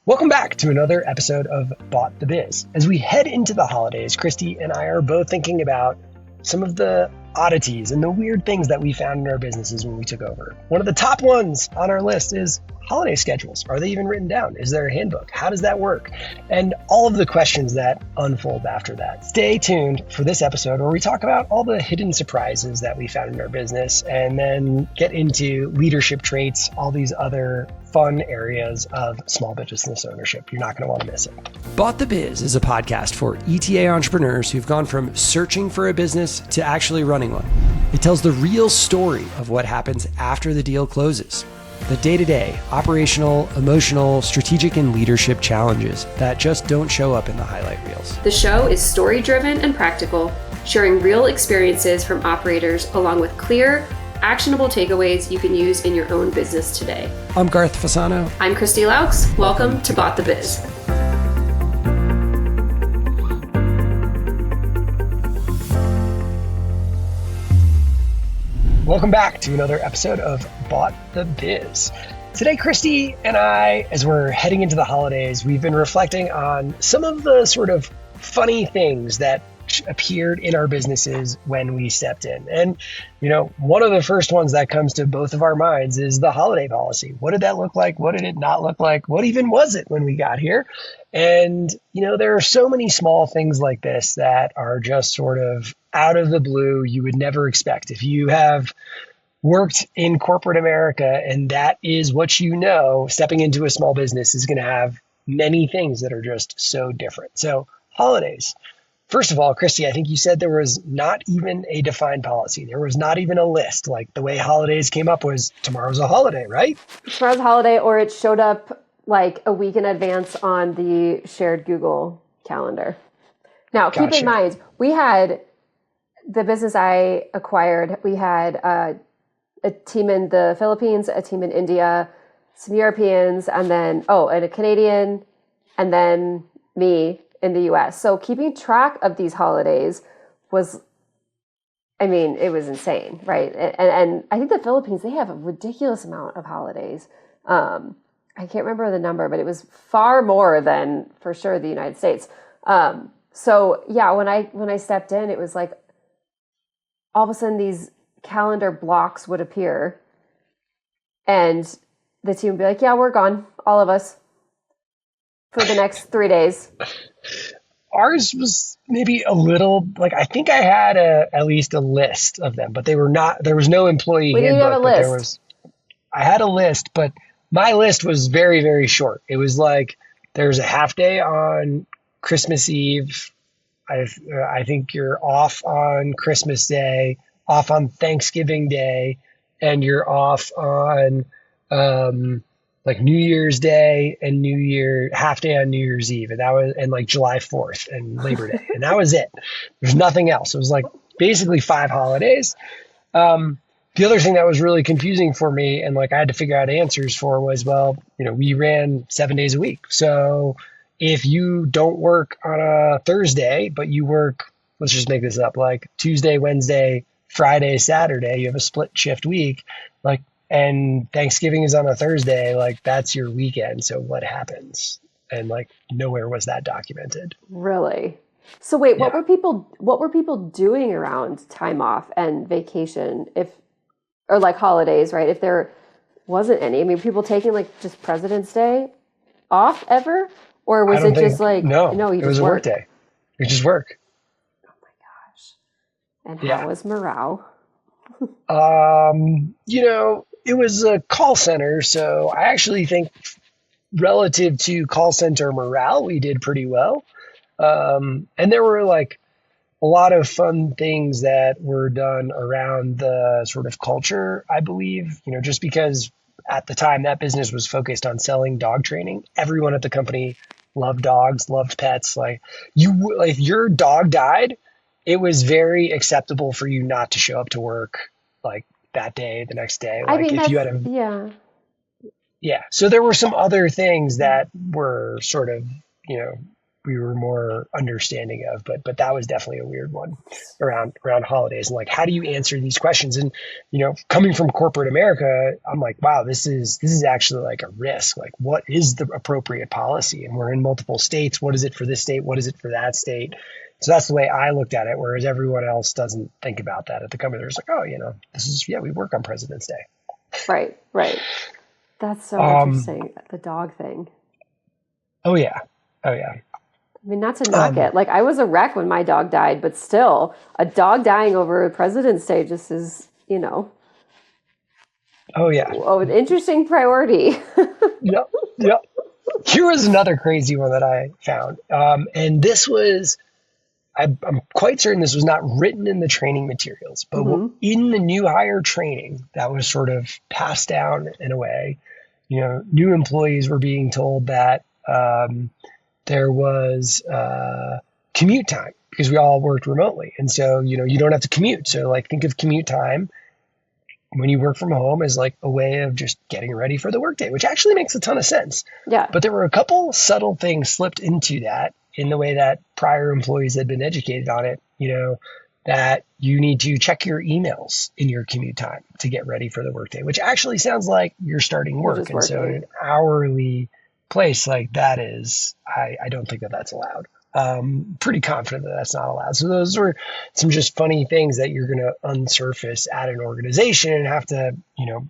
Welcome back to another episode of Bought the Biz. As we head into the holidays, Christy and I are both thinking about some of the oddities and the weird things that we found in our businesses when we took over. One of the top ones on our list is holiday schedules. Are they even written down? Is there a handbook? How does that work? And all of the questions that unfold after that. Stay tuned for this episode where we talk about all the hidden surprises that we found in our business and then get into leadership traits, all these other fun areas of small business ownership. You're not going to want to miss it. Bought the Biz is a podcast for ETA entrepreneurs who've gone from searching for a business to actually running one. It tells the real story of what happens after the deal closes. The day-to-day, operational, emotional, strategic, and leadership challenges that just don't show up in the highlight reels. The show is story-driven and practical, sharing real experiences from operators along with clear, actionable takeaways you can use in your own business today. I'm Garth Fasano. I'm Christi Loucks. Welcome to Bought the Biz. Welcome back to another episode of Bought the Biz. Today, Christy and I, as we're heading into the holidays, we've been reflecting on some of the sort of funny things that appeared in our businesses when we stepped in. And, one of the first ones that comes to both of our minds is the holiday policy. What did that look like? What did it not look like? What even was it when we got here? And, there are so many small things like this that are just sort of out of the blue you would never expect. If you have worked in corporate America and that is what stepping into a small business is going to have many things that are just so different. So holidays. First of all, Christy, I think you said there was not even a defined policy. There was not even a list. Like the way holidays came up was tomorrow's a holiday, right? Tomorrow's a holiday, or it showed up like a week in advance on the shared Google calendar. Now, keep in mind, we had the business I acquired. We had a team in the Philippines, a team in India, some Europeans, and then, and a Canadian, and then me in the US. So keeping track of these holidays was, it was insane, right? And I think the Philippines, they have a ridiculous amount of holidays. I can't remember the number, but it was far more than, for sure, the United States. So yeah, when I stepped in, it was like all of a sudden these calendar blocks would appear and the team would be like, yeah, we're gone, all of us, for the next 3 days. Ours was maybe a little, I think I had at least a list of them, but they were not, there was no employee handbook. Have a list. I had a list, but my list was very, very short. It was like, there's a half day on Christmas Eve. I think you're off on Christmas Day, off on Thanksgiving Day, and you're off on New Year's Day and half day on New Year's Eve. And that was, and July 4th and Labor Day. And that was it. There's nothing else. It was basically 5 holidays. The other thing that was really confusing for me and I had to figure out answers for was, we ran 7 days a week. So if you don't work on a Thursday, but you work, let's just make this up, Tuesday, Wednesday, Friday, Saturday, you have a split shift week, and Thanksgiving is on a Thursday, that's your weekend. So what happens? And nowhere was that documented. Really? So wait, yeah. What were people doing around time off and vacation or holidays, right? If there wasn't any, people taking just President's Day off ever? Or was it just no, it was a work day. You just work. Oh my gosh. And how was morale? It was a call center. So I actually think relative to call center morale, we did pretty well. And there were a lot of fun things that were done around the sort of culture, I believe, just because at the time that business was focused on selling dog training. Everyone at the company loved dogs, loved pets. If your dog died, it was very acceptable for you not to show up to work that day, the next day. If you had Yeah. So there were some other things that were sort of, we were more understanding of, but that was definitely a weird one around holidays. And like, how do you answer these questions? And, coming from corporate America, I'm like, wow, this is actually like a risk. Like, what is the appropriate policy? And we're in multiple states. What is it for this state? What is it for that state? So that's the way I looked at it. Whereas everyone else doesn't think about that at the company. They're just like, oh, we work on President's Day. Right. That's so interesting. The dog thing. Oh yeah. I mean, not to knock it. Like, I was a wreck when my dog died, but still, a dog dying over President's Day just is, Oh yeah. an interesting priority. Yep. Here was another crazy one that I found, and this was. I'm quite certain this was not written in the training materials, but in the new hire training that was sort of passed down in a way, new employees were being told that there was commute time because we all worked remotely. And so, you don't have to commute. So like, think of commute time when you work from home as like a way of just getting ready for the workday, which actually makes a ton of sense. Yeah. But there were a couple subtle things slipped into that in the way that prior employees had been educated on it, that you need to check your emails in your commute time to get ready for the workday, which actually sounds like you're starting work. And so in an hourly place like that is, I don't think that that's allowed. Pretty confident that that's not allowed. So those are some just funny things that you're going to unsurface at an organization and have to,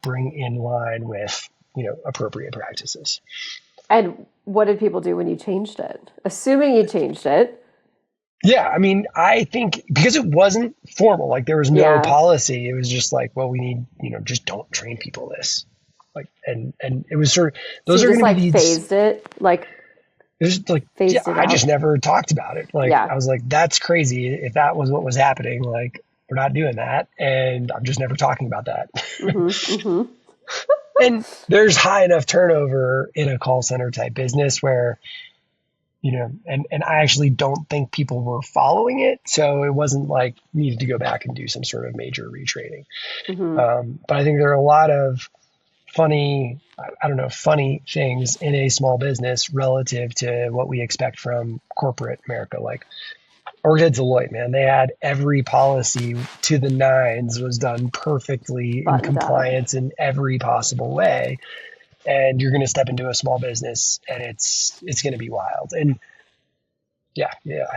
bring in line with, appropriate practices. And what did people do when you changed it? Assuming you changed it. Yeah. I mean, I think because it wasn't formal, like there was no policy, it was just like, well, we need, just don't train people this. Like, and it was sort of, those are going to be phased it, like, there's like, I just never talked about it. Like, I was like, that's crazy. If that was what was happening, like, we're not doing that. And I'm just never talking about that. And there's high enough turnover in a call center type business where, and I actually don't think people were following it. So it wasn't like needed to go back and do some sort of major retraining. But I think there are a lot of funny things in a small business relative to what we expect from corporate America. Like, or at Deloitte, man, they had every policy to the nines, was done perfectly in compliance in every possible way. And you're going to step into a small business and it's going to be wild. And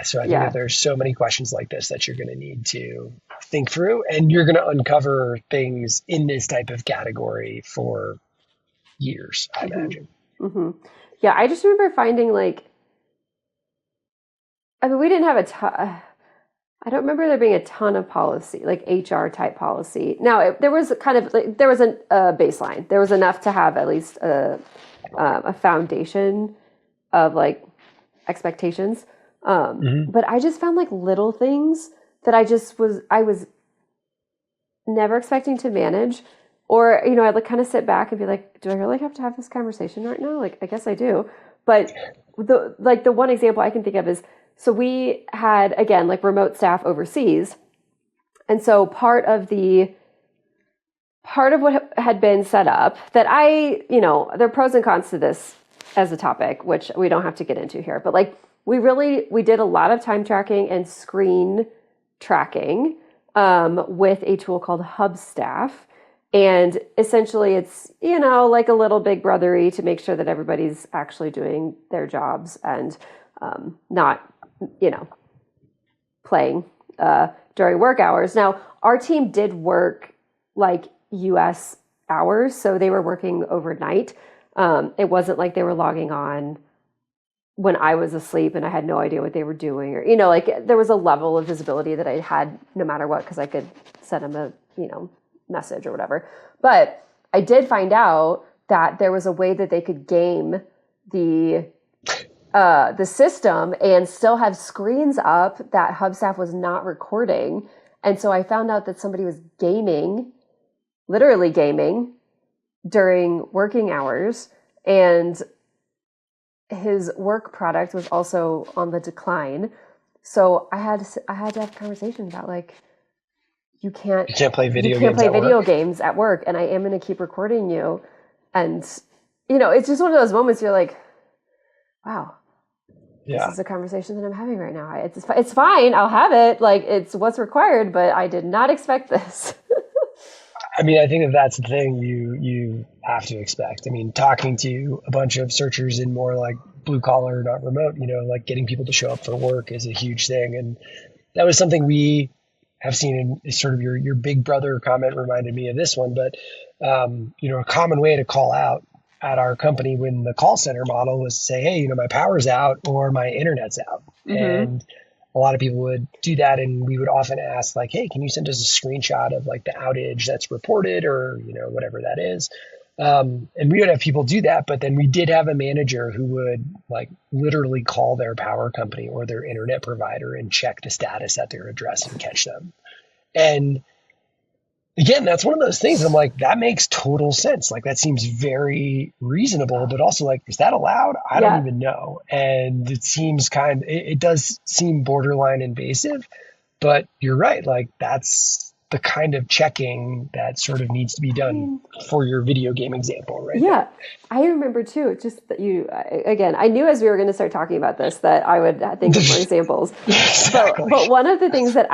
so I think that there's so many questions like this that you're going to need to think through, and you're going to uncover things in this type of category for years, I imagine. Yeah. I just remember finding we didn't have a ton. I don't remember there being a ton of policy, like HR type policy. Now, there was kind of there was a baseline. There was enough to have at least a foundation of expectations. But I just found little things that I was never expecting to manage, or I'd kind of sit back and be like, do I really have to have this conversation right now? I guess I do. But the one example I can think of is, so we had, again, remote staff overseas. And so part of what had been set up that there are pros and cons to this as a topic, which we don't have to get into here, but we did a lot of time tracking and screen tracking with a tool called Hubstaff. And essentially it's, like a little big brothery to make sure that everybody's actually doing their jobs and not, playing during work hours. Now, our team did work US hours, so they were working overnight. It wasn't like they were logging on when I was asleep and I had no idea what they were doing, or, there was a level of visibility that I had no matter what, because I could send them a, message or whatever. But I did find out that there was a way that they could game the system and still have screens up that Hubstaff was not recording. And so I found out that somebody was literally gaming during working hours, and his work product was also on the decline. So I had to have a conversation about you can't play video games at work, and I am going to keep recording you. And it's just one of those moments you're like, wow, this is a conversation that I'm having right now. It's fine. I'll have it. Like, it's what's required, but I did not expect this. I mean, I think that's the thing you have to expect. I mean, talking to a bunch of searchers in more like blue collar, not remote, like getting people to show up for work is a huge thing. And that was something we have seen in sort of your big brother comment reminded me of this one. But, a common way to call out at our company when the call center model was to say, hey, my power's out or my internet's out. Mm-hmm. And a lot of people would do that. And we would often ask like, hey, can you send us a screenshot of like the outage that's reported or, whatever that is. And we would have people do that. But then we did have a manager who would like literally call their power company or their internet provider and check the status at their address and catch them. And again, that's one of those things I'm like, that makes total sense. Like that seems very reasonable, but also like, is that allowed? I don't even know. And it seems it does seem borderline invasive, but you're right. Like that's the kind of checking that sort of needs to be done for your video game example, right? Yeah. I remember too, just that I knew as we were going to start talking about this, that I would think of more examples. Exactly. But one of the things that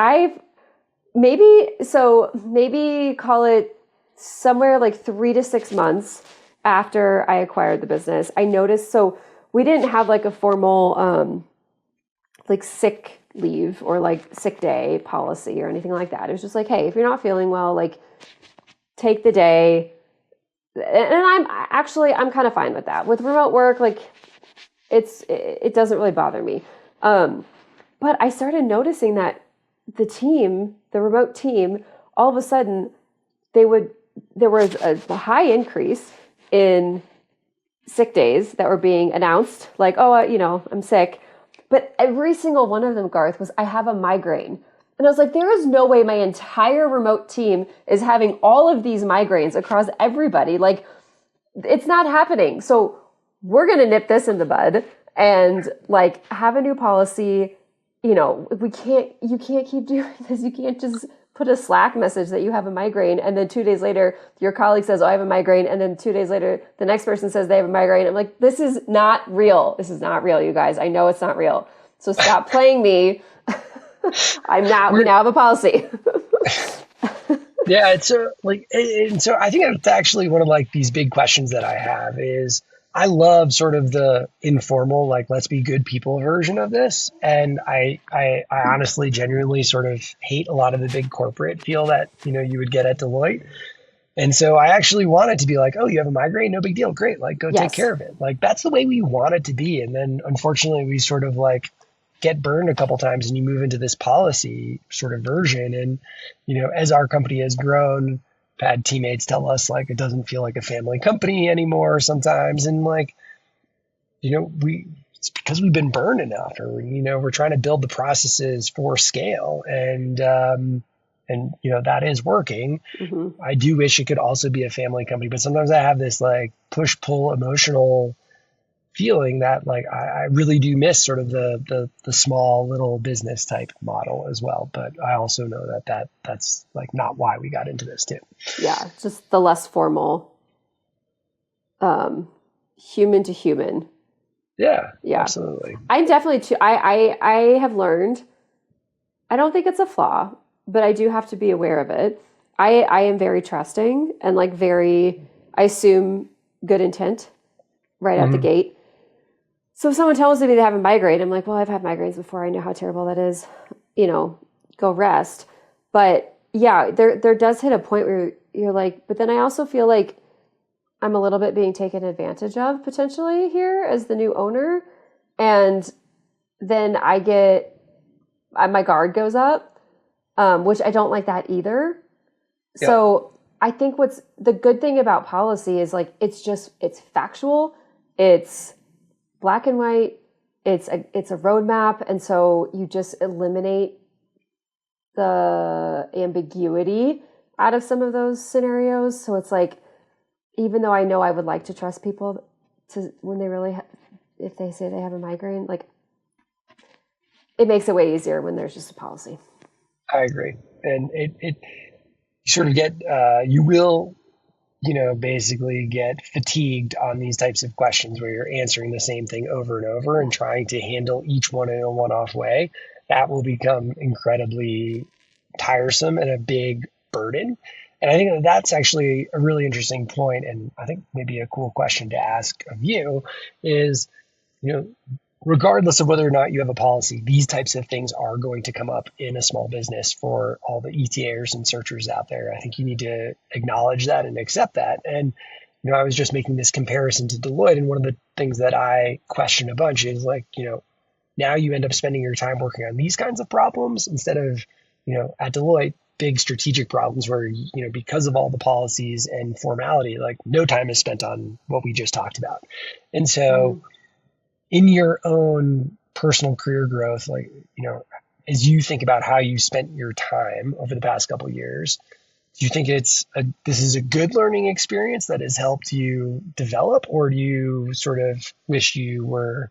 maybe call it somewhere like 3 to 6 months after I acquired the business, I noticed, so we didn't have like a formal, like sick leave or like sick day policy or anything like that. It was just like, hey, if you're not feeling well, like take the day. And I'm kind of fine with that. With remote work, like it doesn't really bother me. But I started noticing that the remote team, all of a sudden there was a high increase in sick days that were being announced, like, oh, I'm sick. But every single one of them, Garth, was, I have a migraine. And I was like, there is no way my entire remote team is having all of these migraines across everybody. Like, it's not happening. So we're going to nip this in the bud and like have a new policy. You can't keep doing this. You can't just put a Slack message that you have a migraine. And then 2 days later, your colleague says, oh, I have a migraine. And then 2 days later, the next person says they have a migraine. I'm like, this is not real. This is not real, you guys. I know it's not real. So stop playing me. We now have a policy. Yeah. It's and so I think it's actually one of like these big questions that I have is, I love sort of the informal, like, let's be good people version of this. And I honestly, genuinely sort of hate a lot of the big corporate feel that, you would get at Deloitte. And so I actually want it to be like, oh, you have a migraine? No big deal. Great. Like, go take care of it. Like, that's the way we want it to be. And then unfortunately, we sort of like get burned a couple times and you move into this policy sort of version. And, as our company has grown, had teammates tell us like it doesn't feel like a family company anymore sometimes, and like it's because we've been burned enough, or we're trying to build the processes for scale, and that is working. Mm-hmm. I do wish it could also be a family company, but sometimes I have this like push-pull emotional feeling that like I really do miss sort of the small little business type model as well. But I also know that's like not why we got into this too. Yeah, just the less formal, human to human. Yeah, absolutely. I'm definitely I have learned, I don't think it's a flaw, but I do have to be aware of it. I am very trusting and like I assume good intent right out the gate. So if someone tells me they have a migraine, I'm like, well, I've had migraines before. I know how terrible that is. Go rest. But yeah, there does hit a point where you're like, but then I also feel like I'm a little bit being taken advantage of potentially here as the new owner. And then my guard goes up, which I don't like that either. Yep. So I think what's the good thing about policy is like, it's factual. It's black and white. It's a roadmap. And so you just eliminate the ambiguity out of some of those scenarios. So it's like, even though I know I would like to trust people when they really, if they say they have a migraine, like it makes it way easier when there's just a policy. I agree. And it sort of you will basically get fatigued on these types of questions where you're answering the same thing over and over and trying to handle each one in a one-off way, that will become incredibly tiresome and a big burden. And I think that that's actually a really interesting point, and I think maybe a cool question to ask of you is, regardless of whether or not you have a policy, these types of things are going to come up in a small business for all the ETAers and searchers out there. I think you need to acknowledge that and accept that. And, I was just making this comparison to Deloitte, and one of the things that I question a bunch is like, now you end up spending your time working on these kinds of problems instead of, at Deloitte, big strategic problems where, because of all the policies and formality, like no time is spent on what we just talked about. And so in your own personal career growth, like, as you think about how you spent your time over the past couple of years, do you think this is a good learning experience that has helped you develop, or do you sort of wish you were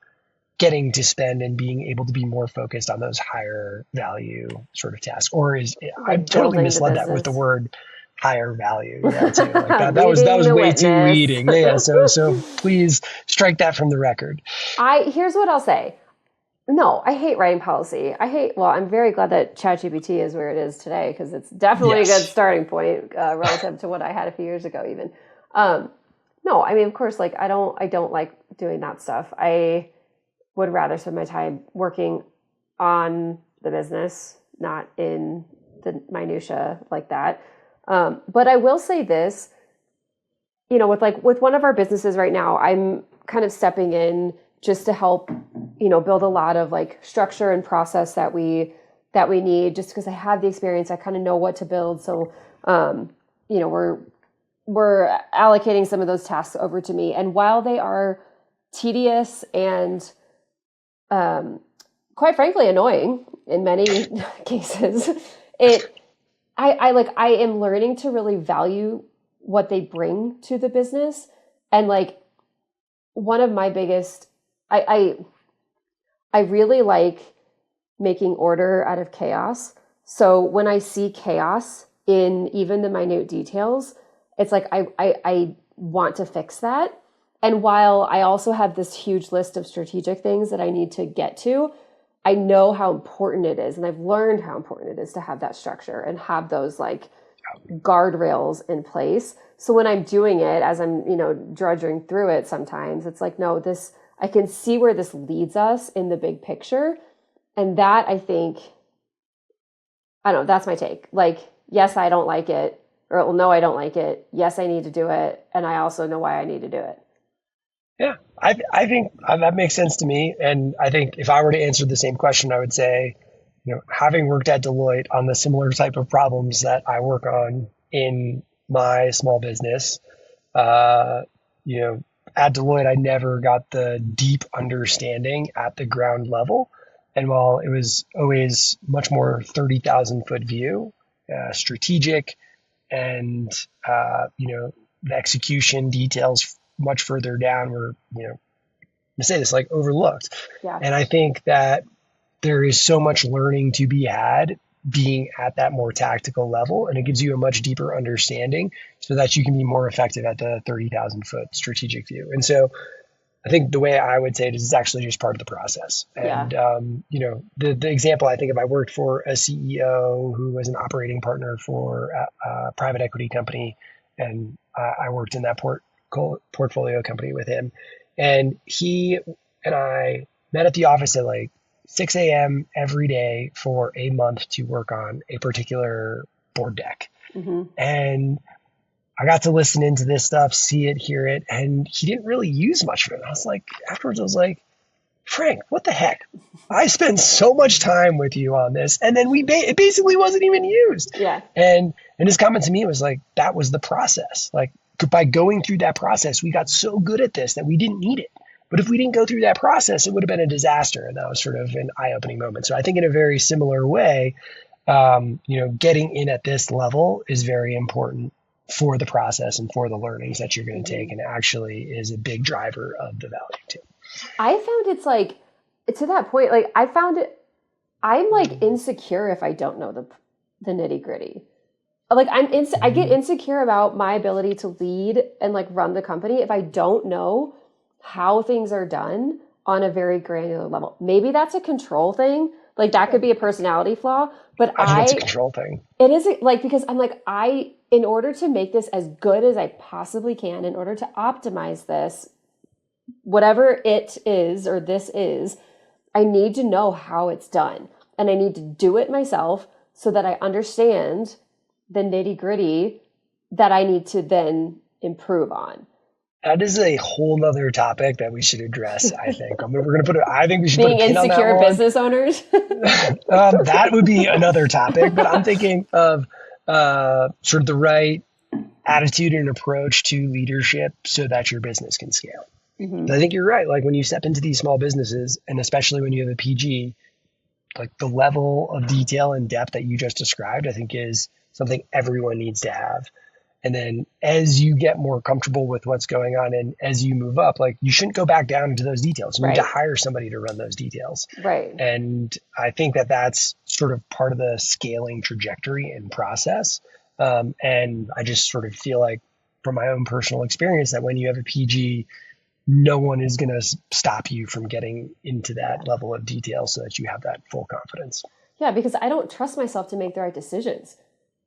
getting to spend and being able to be more focused on those higher value sort of tasks? Or I totally misled that with the word higher value. Yeah, too. Like that was way too leading. Yeah. So please strike that from the record. Here's what I'll say. No, I hate writing policy. I'm very glad that ChatGPT is where it is today, because it's definitely a good starting point relative to what I had a few years ago even. No, I mean, of course, like I don't like doing that stuff. I would rather spend my time working on the business, not in the minutia like that. But I will say this, with one of our businesses right now, I'm kind of stepping in just to help, build a lot of like structure and process that we need, just because I have the experience. I kind of know what to build. So, we're allocating some of those tasks over to me. And while they are tedious and, quite frankly, annoying in many cases, I am learning to really value what they bring to the business. And like one of my biggest, I really like making order out of chaos. So when I see chaos in even the minute details, it's like, I want to fix that. And while I also have this huge list of strategic things that I need to get to, I know how important it is. And I've learned how important it is to have that structure and have those like guardrails in place. So when I'm doing it, as I'm, drudging through it, sometimes it's like, no, I can see where this leads us in the big picture. And that, I think, I don't know, that's my take. Like, yes, I don't like it, or well, no, I don't like it. Yes, I need to do it. And I also know why I need to do it. Yeah, I think that makes sense to me. And I think if I were to answer the same question, I would say, having worked at Deloitte on the similar type of problems that I work on in my small business, at Deloitte, I never got the deep understanding at the ground level. And while it was always much more 30,000 foot view, strategic, and, the execution details much further down were, to say this, like overlooked. Yeah. And I think that there is so much learning to be had being at that more tactical level, and it gives you a much deeper understanding so that you can be more effective at the 30,000 foot strategic view. And so I think the way I would say it is, it's actually just part of the process. And, the example, I think if I worked for a CEO who was an operating partner for a private equity company, and I worked in that portfolio company with him, and he and I met at the office at like 6 a.m. every day for a month to work on a particular board deck. Mm-hmm. And I got to listen into this stuff, see it, hear it, and he didn't really use much of it. I was like, afterwards, I was like, Frank, what the heck? I spent so much time with you on this, and then it basically wasn't even used. Yeah. And his comment to me was like, that was the process. Like, by going through that process, we got so good at this that we didn't need it. But if we didn't go through that process, it would have been a disaster. And that was sort of an eye-opening moment. So I think in a very similar way, getting in at this level is very important for the process and for the learnings that you're going to take, and actually is a big driver of the value too. I found it's like, to that point, like I found it, I'm like insecure if I don't know the nitty gritty. like I get insecure about my ability to lead and like run the company if I don't know how things are done on a very granular level. Maybe that's a control thing. Like that could be a personality flaw, but I think it's a control thing. It is like, because I'm like, in order to make this as good as I possibly can, in order to optimize this, whatever it is, or this is, I need to know how it's done. And I need to do it myself so that I understand the nitty gritty that I need to then improve on. That is a whole nother topic that we should address, I think. We're going to I think we should put a Being pin on that insecure one. business owners. That would be another topic, but I'm thinking of sort of the right attitude and approach to leadership so that your business can scale. Mm-hmm. I think you're right. Like when you step into these small businesses, and especially when you have a PG, like the level of detail and depth that you just described, I think is something everyone needs to have. And then as you get more comfortable with what's going on and as you move up, like you shouldn't go back down into those details. You need to hire somebody to run those details. Right. And I think that that's sort of part of the scaling trajectory and process. And I just sort of feel like from my own personal experience that when you have a PG, no one is going to stop you from getting into that level of detail so that you have that full confidence. Yeah, because I don't trust myself to make the right decisions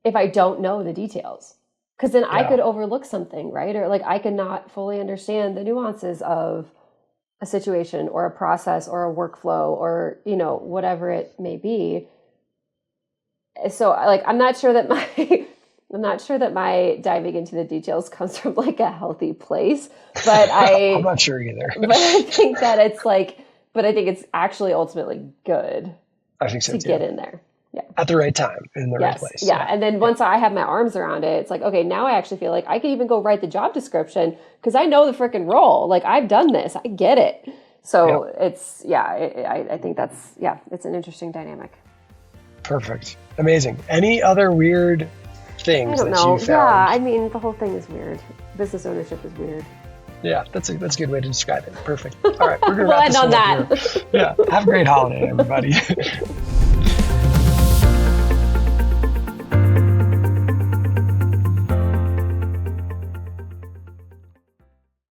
if I don't know the details. Because then I could overlook something, right? Or like I could not fully understand the nuances of a situation or a process or a workflow or, you know, whatever it may be. So like, I'm not sure that my diving into the details comes from like a healthy place, but I'm not sure either. But I think that it's actually ultimately good. I think so to get in there. Yeah. At the right time, in the right place. Yeah. And then once I have my arms around it, it's like, okay, now I actually feel like I can even go write the job description because I know the freaking role. Like I've done this, I get it. So I think that's, it's an interesting dynamic. Perfect. Amazing. Any other weird things that you found? Yeah. I mean, the whole thing is weird. Business ownership is weird. Yeah, that's a good way to describe it. Perfect. All right. We're going to wrap this on up that. Here. Yeah. Have a great holiday, everybody.